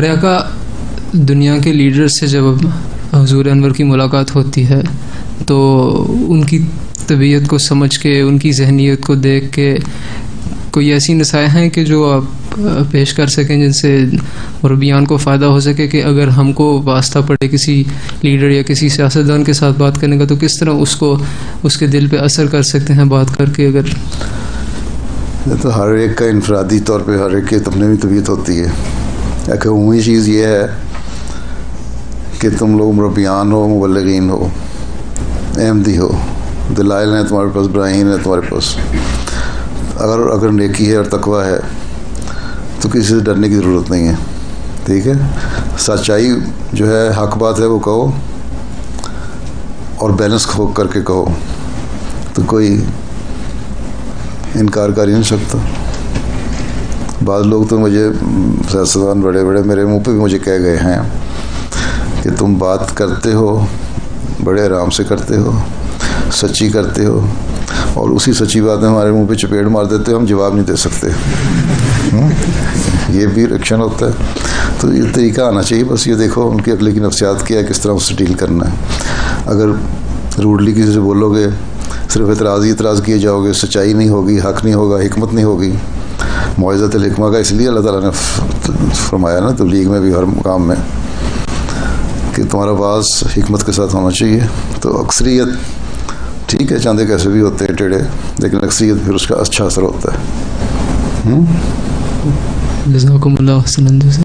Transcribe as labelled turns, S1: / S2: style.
S1: ارے آقا، دنیا کے لیڈر سے جب حضور انور کی ملاقات ہوتی ہے تو ان کی طبیعت کو سمجھ کے، ان کی ذہنیت کو دیکھ کے کوئی ایسی نصائح ہیں کہ جو آپ پیش کر سکیں جن سے مربیان کو فائدہ ہو سکے کہ اگر ہم کو واسطہ پڑے کسی لیڈر یا کسی سیاستدان کے ساتھ بات کرنے کا تو کس طرح اس کے دل پہ اثر کر سکتے ہیں بات کر کے؟ اگر
S2: تو ہر ایک کا انفرادی طور پہ ہر ایک کی اپنی بھی طبیعت ہوتی ہے. ایک عمومی چیز یہ ہے کہ تم لوگ مربیان ہو، مبلغین ہو، احمدی ہو، دلائل ہیں تمہارے پاس، براہین ہیں تمہارے پاس. اگر نیکی ہے اور تقویٰ ہے تو کسی سے ڈرنے کی ضرورت نہیں ہے. ٹھیک ہے، سچائی جو ہے، حق بات ہے وہ کہو اور بیلنس کر کے کہو تو کوئی انکار کر ہی نہیں سکتا. بعض لوگ تو مجھے سیاستدان بڑے میرے منہ پہ بھی مجھے کہہ گئے ہیں کہ تم بات کرتے ہو بڑے آرام سے کرتے ہو، سچی کرتے ہو، اور اسی سچی بات میں ہمارے منہ پہ چپیڑ مار دیتے ہو، ہم جواب نہیں دے سکتے. یہ بھی ایکشن ہوتا ہے. تو یہ طریقہ آنا چاہیے. بس یہ دیکھو ان کی اگلے کی نفسیات کیا ہے، کس طرح اس سے ڈیل کرنا ہے. اگر روڈلی کسی سے بولو گے، صرف اعتراض کیے جاؤ گے، سچائی نہیں ہوگی، حق نہیں ہوگا، حکمت نہیں ہوگی. معزت الحکمہ کا اس لیے اللہ تعالیٰ نے فرمایا نا تبلیغ میں بھی، ہر مقام میں، کہ تمہارا باز حکمت کے ساتھ ہونا چاہیے. تو اکثریت ٹھیک ہے، چاندے کیسے بھی ہوتے ہیں ٹیڑھے، لیکن اکثریت پھر اس کا اچھا اثر ہوتا ہے.
S1: جزاکم اللہ حسنا.